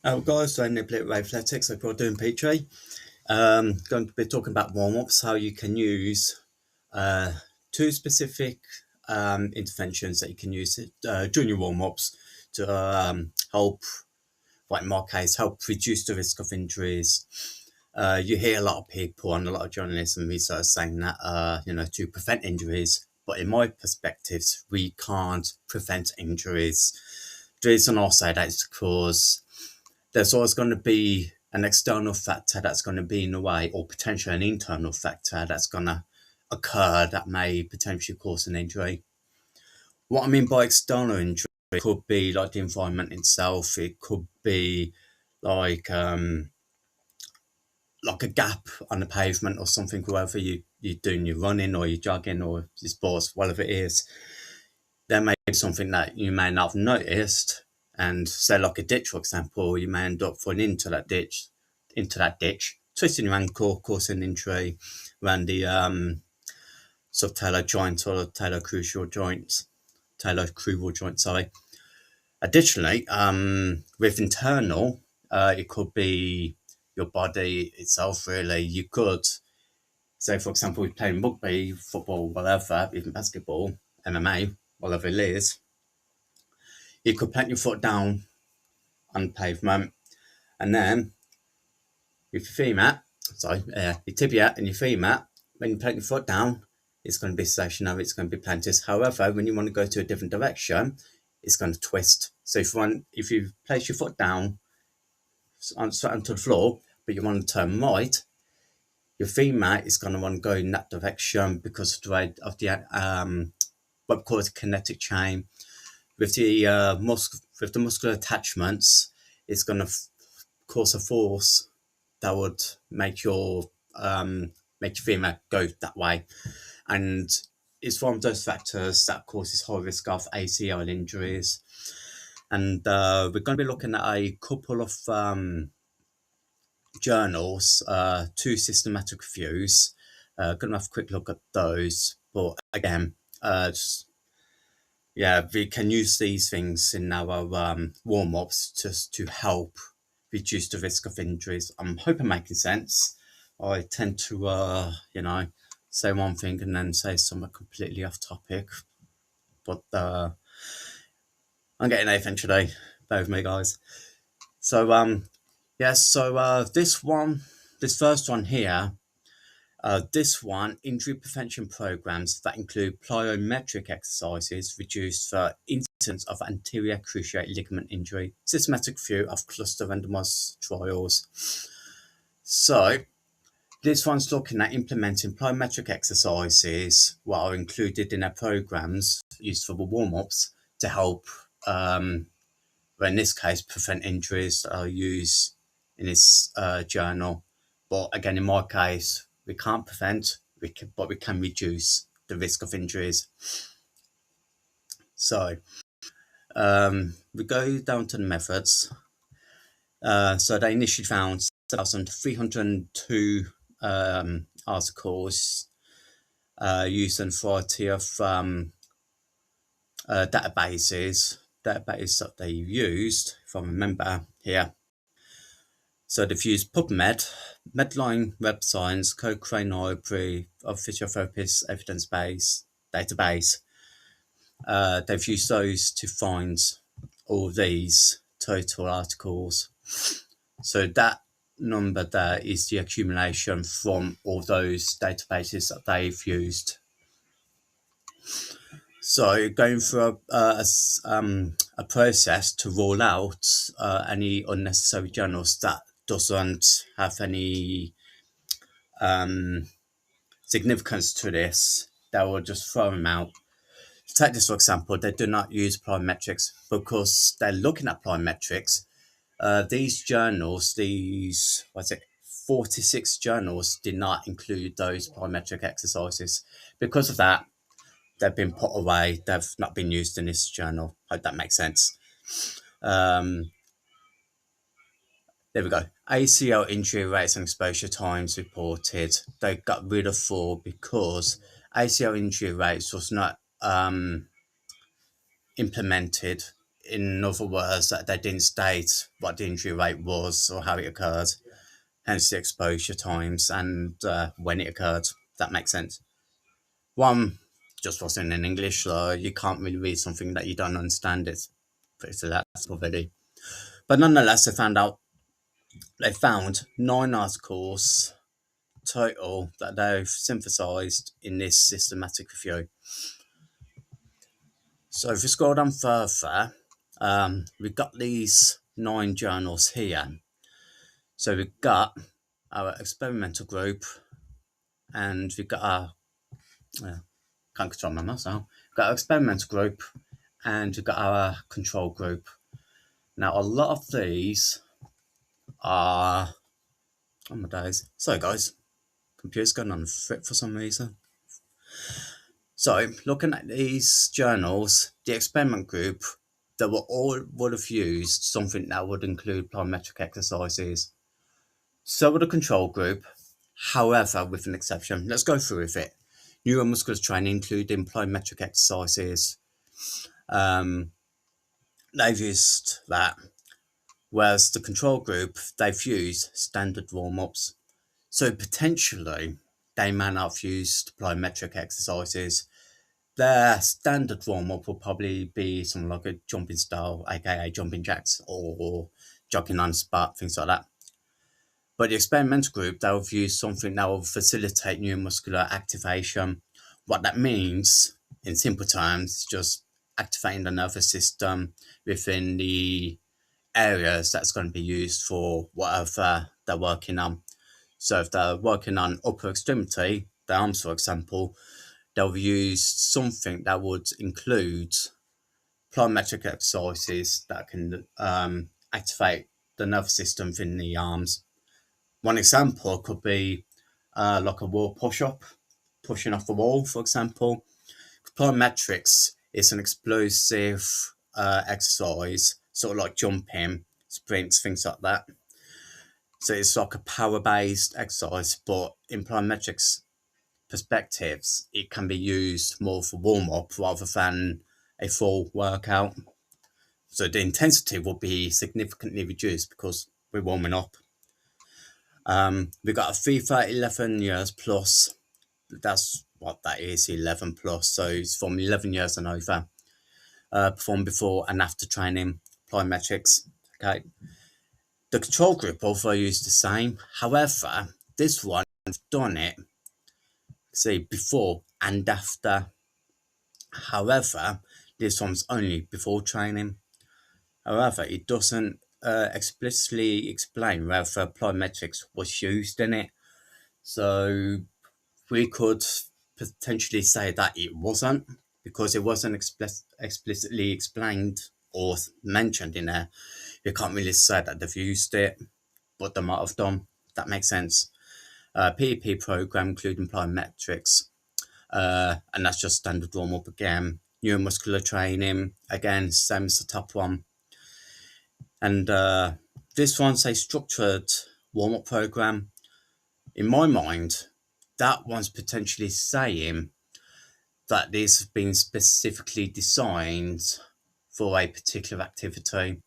Guys, so Niblet Athletics, like we're doing Petrie. Going to be talking about warm-ups, how you can use uh, two specific interventions that you can use during your warm-ups to help, like in my case, help reduce the risk of injuries. You hear a lot of people and a lot of journalists and research saying that, to prevent injuries. But in my perspectives, we can't prevent injuries. The reason I say that is because there's always going to be an external factor that's going to be in the way, or potentially an internal factor that's going to occur that may potentially cause an injury. What I mean by external injury could be like the environment itself. It could be like like a gap on the pavement or something, wherever you're doing your running or your jogging or your sports, whatever it is. There may be something that you may not have noticed, and say like a ditch, for example, you may end up falling into that ditch, twisting your ankle, causing injury around the subtalar joint or talar crucial joints, talar crural joint. Sorry. Additionally, with internal, it could be your body itself. Really, you could say, for example, we're playing rugby, football, whatever, even basketball, MMA, whatever it is. You could plant your foot down on pavement, and then with your femur, your tibia and your femur, when you plant your foot down, it's going to be stationary, it's going to be planted. However, when you want to go to a different direction, it's going to twist. So if you place your foot down onto the floor, but you want to turn right, your femur is going to want to go in that direction because of the rate of the what we call it kinetic chain. With the muscular attachments, it's going to cause a force that would make your femur go that way, and it's one of those factors that causes high risk of ACL injuries. And we're going to be looking at a couple of journals, two systematic reviews. Going to have a quick look at those, but again, we can use these things in our warm-ups just to help reduce the risk of injuries. I'm hoping I'm making sense. I tend to, say one thing and then say something completely off topic. But I'm getting anything today. Bear with me, guys. So, this first one here, injury prevention programs that include plyometric exercises reduce the incidence of anterior cruciate ligament injury, systematic view of cluster randomized trials. So, this one's looking at implementing plyometric exercises what are included in their programs used for the warm-ups to help, in this case, prevent injuries that are used in this journal. But again, in my case, we can't prevent, but we can reduce the risk of injuries. So we go down to the methods. So they initially found 7,302 articles used in a variety of databases that they used, if I remember here. So they've used PubMed, Medline, Web Science, Cochrane Library of Physiotherapists Evidence-Based Database. They've used those to find all these total articles. So that number there is the accumulation from all those databases that they've used. So going through a process to rule out any unnecessary journals that doesn't have any significance to this, they will just throw them out. Take this for example, they do not use plyometrics because they're looking at plyometrics. These journals, 46 journals did not include those plyometric exercises. Because of that, they've been put away. They've not been used in this journal. Hope that makes sense. There we go. ACL injury rates and exposure times reported. They got rid of 4 because ACL injury rates was not implemented in other words, that they didn't state what the injury rate was or how it occurred, hence the exposure times and when it occurred. That makes sense. One just wasn't in English, so you can't really read something that you don't understand. It's pretty that's already. But nonetheless, they found 9 articles total that they've synthesized in this systematic review. So if we scroll down further, we've got these 9 journals here. So we've got our experimental group, and we've got our can't control my mouse now. We've got our experimental group, and we've got our control group. Now a lot of these are, oh my days. Sorry guys, computer's going on flip for some reason. So looking at these journals, the experiment group, they would have used something that would include plyometric exercises. So would the control group, however, with an exception. Let's go through with it. Neuromuscular training, including plyometric exercises. They've used that. Whereas the control group, they've used standard warm-ups. So potentially, they may not have used plyometric exercises. Their standard warm-up will probably be something like a jumping style, aka jumping jacks, or jogging on the spot, things like that. But the experimental group, they'll use something that will facilitate neuromuscular activation. What that means, in simple terms, is just activating the nervous system within the areas that's going to be used for whatever they're working on. So if they're working on upper extremity, the arms, for example, they'll use something that would include plyometric exercises that can activate the nervous system within the arms. One example could be like a wall push-up, pushing off the wall, for example. Plyometrics is an explosive exercise, sort of like jumping, sprints, things like that. So it's like a power-based exercise, but in plyometrics perspectives, it can be used more for warm-up rather than a full workout. So the intensity will be significantly reduced because we're warming up. We've got a FIFA 11 years plus. That's what that is, 11 plus. So it's from 11 years and over. Performed before and after training plyometrics. Okay. The control group also used the same. However, this one, I've done it, say, before and after. However, this one's only before training. However, it doesn't explicitly explain whether plyometrics was used in it. So we could potentially say that it wasn't, because it wasn't explicitly explained or mentioned in there. You can't really say that they've used it, but they might have done. That makes sense. PEP program, including plyometrics, and that's just standard warm-up again. Neuromuscular training, again, same as the top one. And this one's a structured warm-up program. In my mind, that one's potentially saying that these have been specifically designed for a particular activity.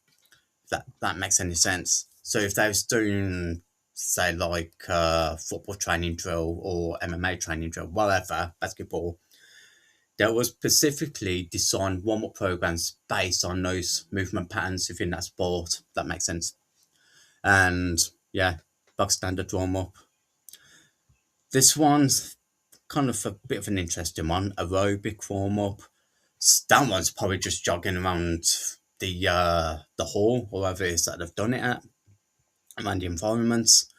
That makes any sense. So if they was doing, say, like football training drill or MMA training drill, whatever, basketball, there was specifically designed warm-up programs based on those movement patterns within that sport. That makes sense. And yeah, bog standard warm-up. This one's kind of a bit of an interesting one, aerobic warm-up. That one's probably just jogging around the hall, or wherever it is that they've done it at, around the environments.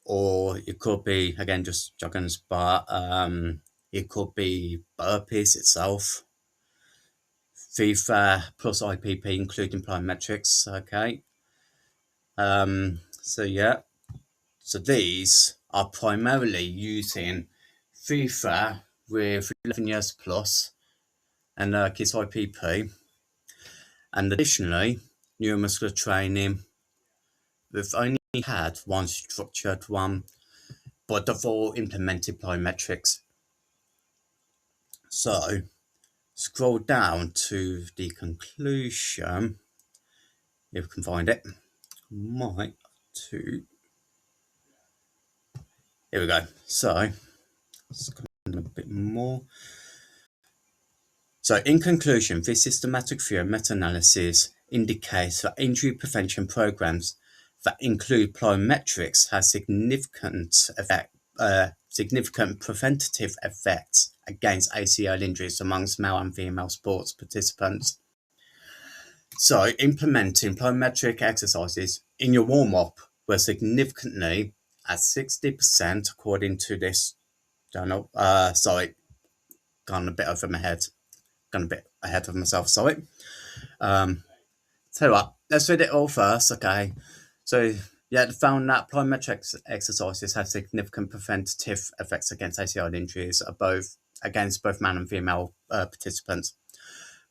Or it could be, again, just jogging spot. It could be burpees itself. FIFA plus IPP, including plyometrics. Okay. So yeah. So these are primarily using FIFA with 11 years plus and KISS IPP. And additionally, neuromuscular training. We've only had one structured one, but they've all implemented plyometrics. So scroll down to the conclusion, if we can find it. Might to here we go. So let's come in a bit more. So in conclusion, this systematic review and meta-analysis indicates that injury prevention programs that include plyometrics have significant preventative effects against ACL injuries amongst male and female sports participants. So implementing plyometric exercises in your warm-up were significantly at 60% according to this journal. Sorry, gone a bit over my head. Gone a bit ahead of myself, sorry. Tell you what, let's read it all first, okay? So, yeah, they found that plyometric exercises have significant preventative effects against ACL injuries against both man and female participants.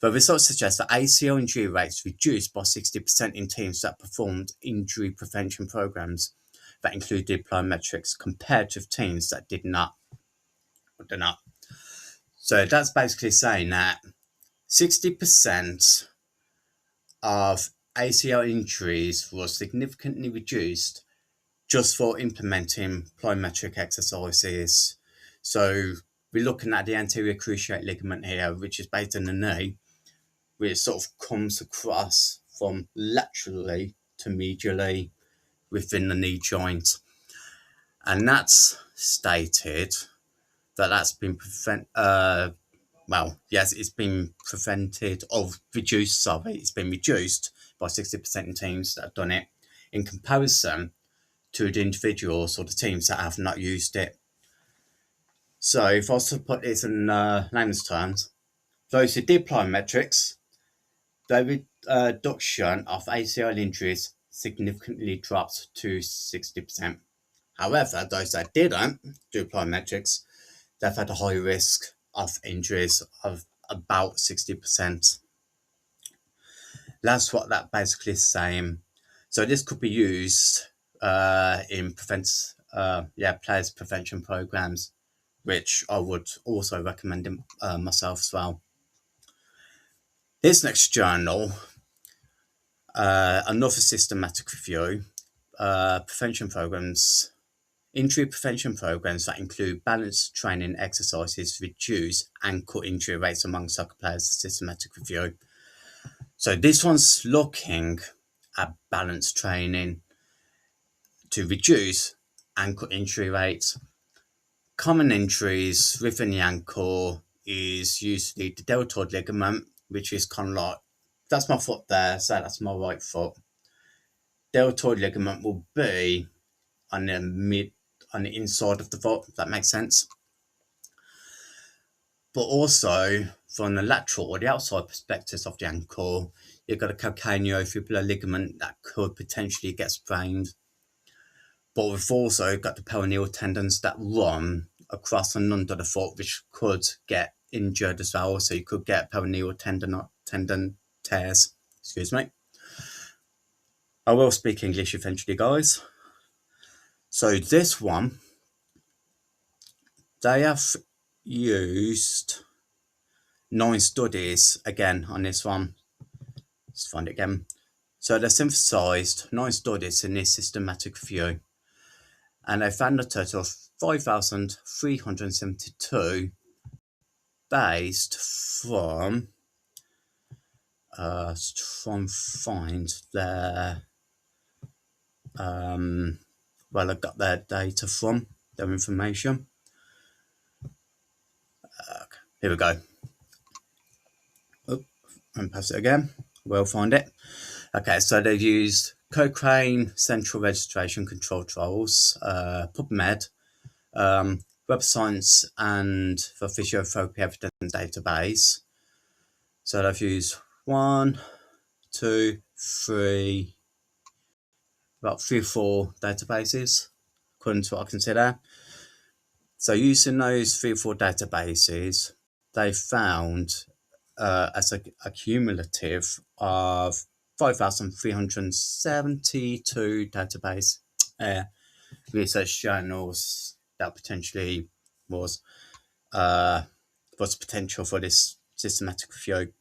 The results suggest that ACL injury rates reduced by 60% in teams that performed injury prevention programs that included plyometrics compared to teams that did not. So that's basically saying that 60% of ACL injuries was significantly reduced just for implementing plyometric exercises. So we're looking at the anterior cruciate ligament here, which is based in the knee, which sort of comes across from laterally to medially within the knee joint. And that's stated that that's been it's been prevented or reduced, it's been reduced by 60% in teams that have done it in comparison to the individuals or the teams that have not used it. So if I was to put this in layman's terms, those who did plyometrics, the reduction of ACL injuries significantly dropped to 60%. However, those that didn't do plyometrics, they've had a high risk of injuries of about 60%. That's what that basically is saying. So this could be used in players prevention programs, which I would also recommend myself as well. This next journal, another systematic review, injury prevention programs that include balance training exercises reduce ankle injury rates among soccer players. Systematic review. So this one's looking at balance training to reduce ankle injury rates. Common injuries within the ankle is usually the deltoid ligament, which is kind of like, that's my foot there, so that's my right foot. Deltoid ligament will be on the inside of the foot, if that makes sense. But also, from the lateral or the outside perspectives of the ankle, you've got a calcaneofibular ligament that could potentially get sprained. But we've also got the peroneal tendons that run across and under the foot, which could get injured as well. So you could get peroneal tendon tears. Excuse me. I will speak English eventually, guys. So this one, they have used 9 studies again on this one. Let's find it again. So they synthesized 9 studies in this systematic review, and they found a total of 5,372 based from find their I got their data from, their information. Here we go. And pass it again. We'll find it. Okay, so they've used Cochrane Central Registration Control Trials, PubMed, Web of Science, and the Physiotherapy Evidence Database. So they've used 1, 2, 3, about 3 or 4 databases, according to what I can see there. So using those 3 or 4 databases, they found as a cumulative of 5,372 database research journals that potentially was potential for this systematic review.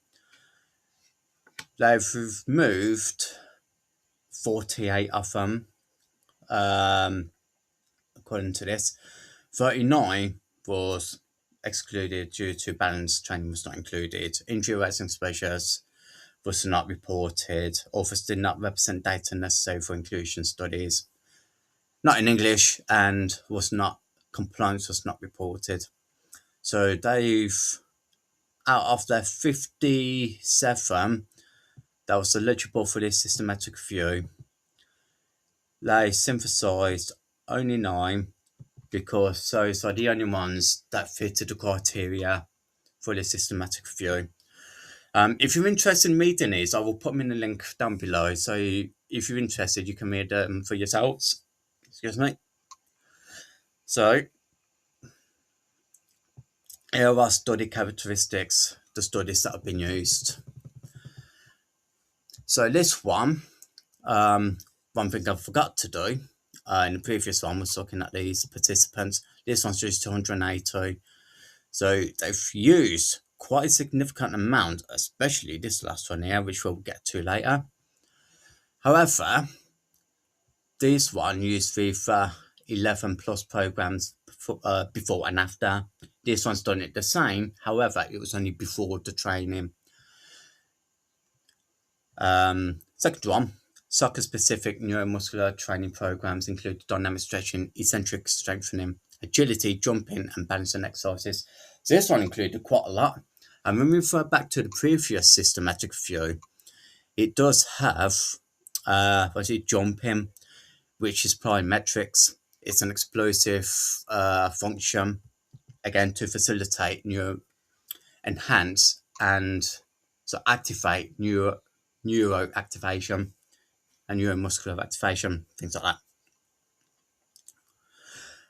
They've removed 48 of them, according to this. 39 was excluded due to balance training was not included. Injury rates and exposures was not reported. Authors did not represent data necessary for inclusion studies. Not in English, and compliance was not reported. So they've, out of their 57 that was eligible for this systematic review, they synthesized only 9 because those are the only ones that fitted the criteria for the systematic review. If you're interested in reading these, I will put them in the link down below. So if you're interested, you can read them for yourselves. Excuse me. So here are study characteristics, the studies that have been used. So this one thing I forgot to do in the previous one was looking at these participants. This one's just 280. So they've used quite a significant amount, especially this last one here, which we'll get to later. However, this one used FIFA 11 plus programs before and after. This one's done it the same. However, it was only before the training. Second one, soccer-specific neuromuscular training programs include dynamic stretching, eccentric strengthening, agility, jumping, and balancing exercises. So this one included quite a lot. And when we refer back to the previous systematic review, it does have jumping, which is plyometrics. It's an explosive function, again, to facilitate enhance and so activate neuro activation and neuromuscular activation, things like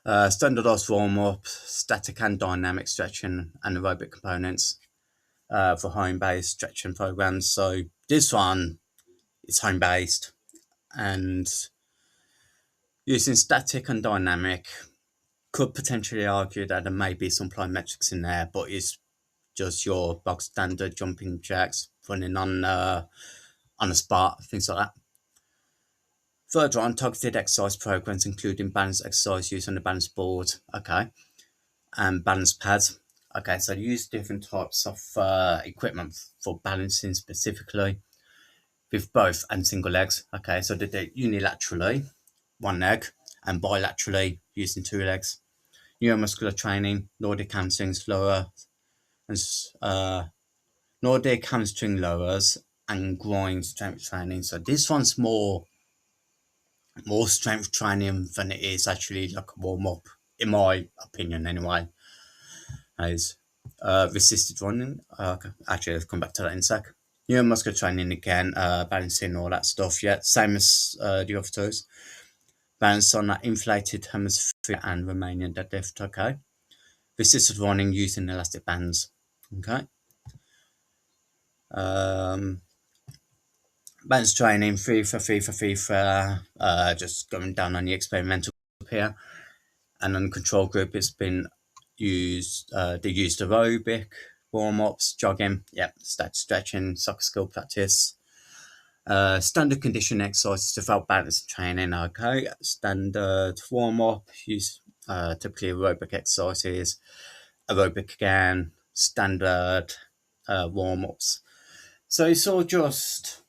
that. Standardized warm-up, static and dynamic stretching and aerobic components for home-based stretching programs. So this one is home-based, and using static and dynamic could potentially argue that there may be some plyometrics in there, but it's just your box standard jumping jacks running on a spot, things like that. Further on, targeted exercise programs including balance exercise use on the balance board, okay, and balance pads. Okay, so use different types of equipment for balancing specifically with both and single legs. Okay, so they do it unilaterally, one leg, and bilaterally using 2 legs. Neuromuscular training, Nordic hamstrings, Nordic hamstring lowers, and groin strength training. So this one's more strength training than it is actually like a warm-up, in my opinion anyway. Is resisted running. Actually, I'll come back to that in a sec. Neuromuscular training again, balancing, all that stuff. Yeah, same as the other toes. Balance on that inflated hemisphere and Romanian deadlift. Okay. Resisted running using elastic bands. Okay. Balance training, FIFA, just going down on the experimental group here. And on the control group, it's been used, they used aerobic, warm-ups, jogging, static stretching, soccer skill practice, standard condition exercises to develop balance training, okay, standard warm-up, use typically aerobic exercises, aerobic again, standard warm-ups. So it's all just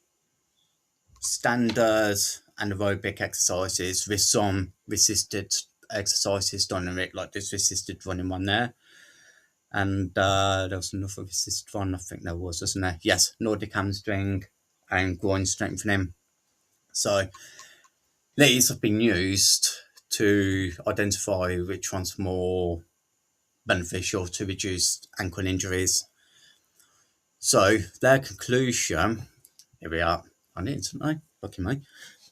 standard and aerobic exercises with some resisted exercises done in it, like this resisted running one there. And there was another resisted one, I think there was, wasn't there? Yes, Nordic hamstring and groin strengthening. So these have been used to identify which one's more beneficial to reduce ankle injuries. So their conclusion, here we are on it, isn't I? Lucky me.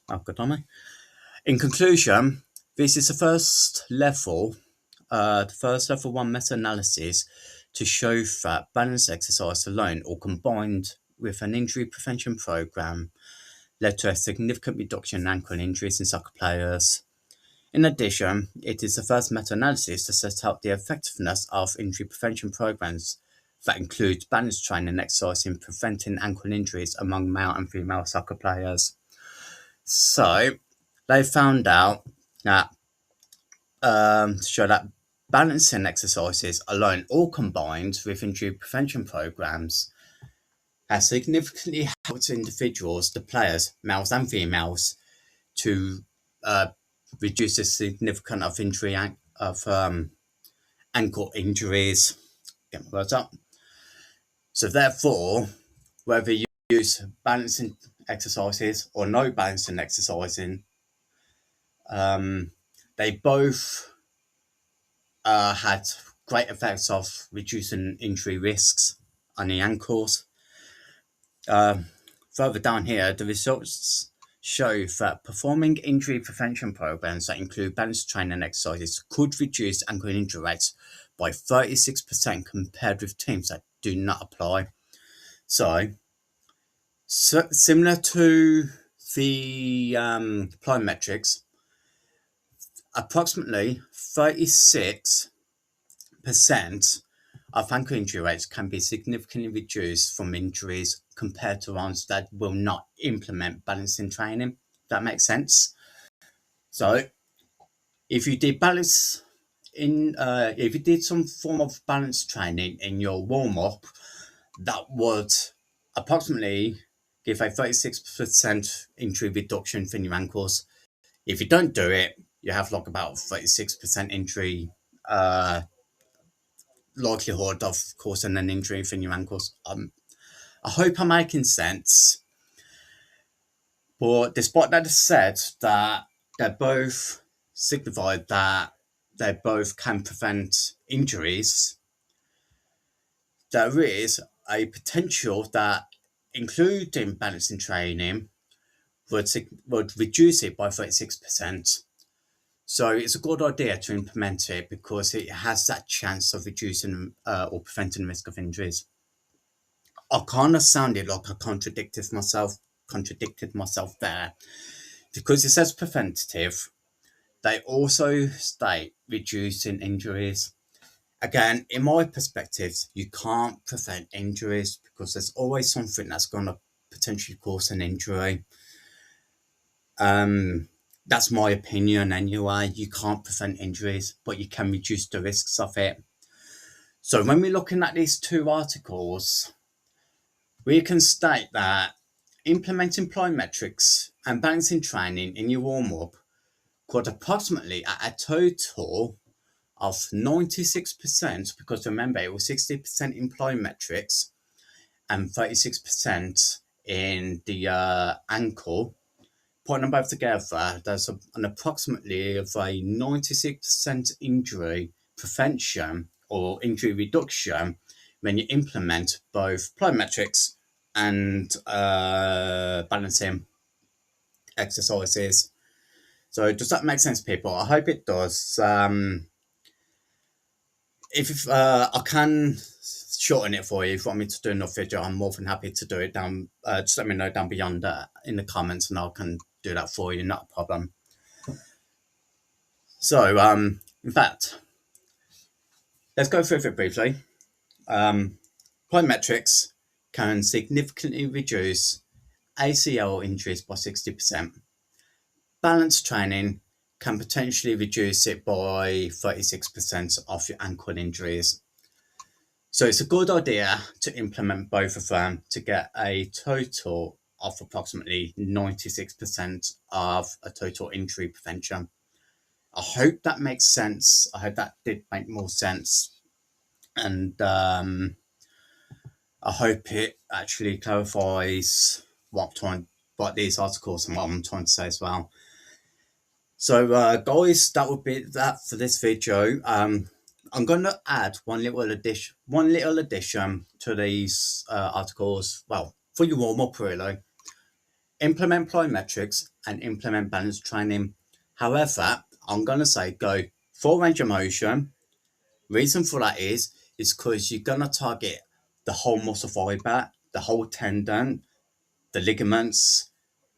I've got on me. In conclusion, this is the first level 1 meta-analysis to show that balance exercise alone or combined with an injury prevention program led to a significant reduction in ankle injuries in soccer players. In addition, it is the first meta-analysis to set out the effectiveness of injury prevention programs that includes balance training exercise in preventing ankle injuries among male and female soccer players. So they found out that to show that balancing exercises alone or combined with injury prevention programs has significantly helped individuals, the players, males and females, to reduce the significance of injury of ankle injuries. Get my words up. So therefore, whether you use balancing exercises or no balancing exercising, they both had great effects of reducing injury risks on the ankles. Further down here, the results show that performing injury prevention programs that include balance training exercises could reduce ankle injury rates by 36% compared with teams that do not apply. So similar to the plyometrics, approximately 36% of ankle injury rates can be significantly reduced from injuries compared to ones that will not implement balancing training. That makes sense. So if you did if you did some form of balance training in your warm-up, that would approximately give a 36% injury reduction for your ankles. If you don't do it, you have like about 36% injury likelihood of causing an injury for your ankles. I hope I'm making sense. But despite that said, that they both signified that they both can prevent injuries, there is a potential that including balancing training would reduce it by 36%. So it's a good idea to implement it because it has that chance of reducing or preventing the risk of injuries. I kind of sounded like I contradicted myself there, because it says preventative. They also state reducing injuries. Again, in my perspective, you can't prevent injuries because there's always something that's going to potentially cause an injury. That's my opinion anyway. You can't prevent injuries, but you can reduce the risks of it. So when we're looking at these two articles, we can state that implementing plyometrics and balancing training in your warm-up could approximately at a total of 96%, because remember it was 60% in plyometrics and 36% in the ankle. Putting them both together, there's an approximately of a 96% injury prevention or injury reduction when you implement both plyometrics and balancing exercises. So does that make sense, people? I hope it does. If I can shorten it for you, if you want me to do another video, I'm more than happy to do it down. Just let me know down beyond in the comments, and I can do that for you. Not a problem. So, in fact, let's go through it briefly. Plyometrics can significantly reduce ACL injuries by 60%. Balance training can potentially reduce it by 36% of your ankle injuries. So it's a good idea to implement both of them to get a total of approximately 96% of a total injury prevention. I hope that makes sense. I hope that did make more sense. And I hope it actually clarifies what these articles and what I'm trying to say as well. So guys, that would be that for this video. I'm going to add one little addition to these articles. Well, for your warm-up really. Implement plyometrics and implement balance training. However, I'm going to say go full range of motion. Reason for that is because you're going to target the whole muscle fiber, the whole tendon, the ligaments,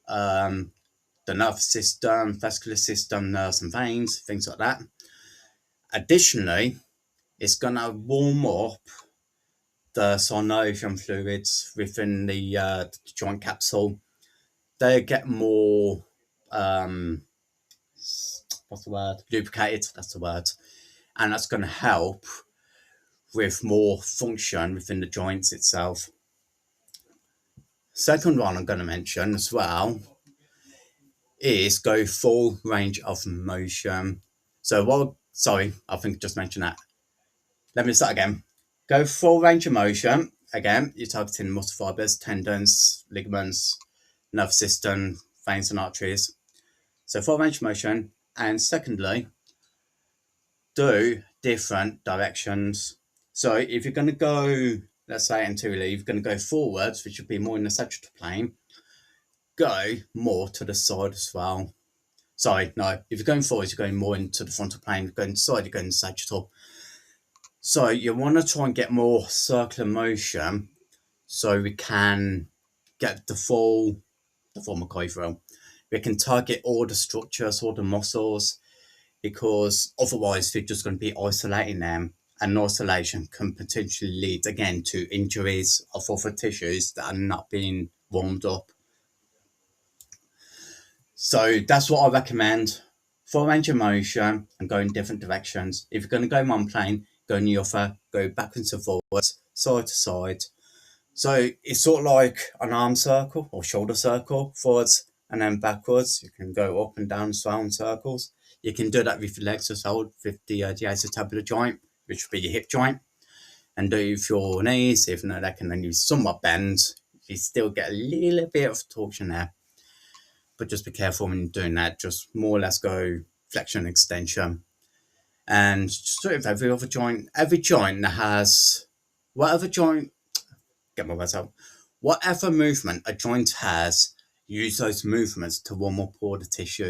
the nervous system, vascular system, nerves and veins, things like that. Additionally, it's going to warm up the synovial fluids within the joint capsule, they get more, what's the word? Lubricated, that's the word. And that's going to help with more function within the joints itself. Second one I'm going to mention as well is go full range of motion. So sorry, I think I just mentioned that. Let me start again. Go full range of motion. Again, you're targeting muscle fibers, tendons, ligaments, nervous system, veins and arteries. So full range of motion. And secondly, do different directions. So if you're going to go, let's say anteriorly, you're going to go forwards, which would be more in the sagittal plane, go more to the side as well. Sorry, no, if you're going forwards, you're going more into the frontal plane. Going side, you're going sagittal. So you want to try and get more circular motion so we can get the full McCoy drill. We can target all the structures, all the muscles, because otherwise we're just going to be isolating them, and isolation can potentially lead again to injuries of other tissues that are not being warmed up. So that's what I recommend. Full range of motion and go in different directions. If you're going to go in one plane, go in the other, go backwards and forwards, side to side. So it's sort of like an arm circle or shoulder circle, forwards and then backwards. You can go up and down round circles. You can do that with your legs as well, with the acetabular joint, which would be your hip joint, and do it with your knees, even though they can then use somewhat bend. You still get a little bit of torsion there, but just be careful when you're doing that. Just more or less go flexion, extension, and just do it with every other joint. Every joint that has whatever joint, get my words out, whatever movement a joint has, use those movements to warm up all the tissue.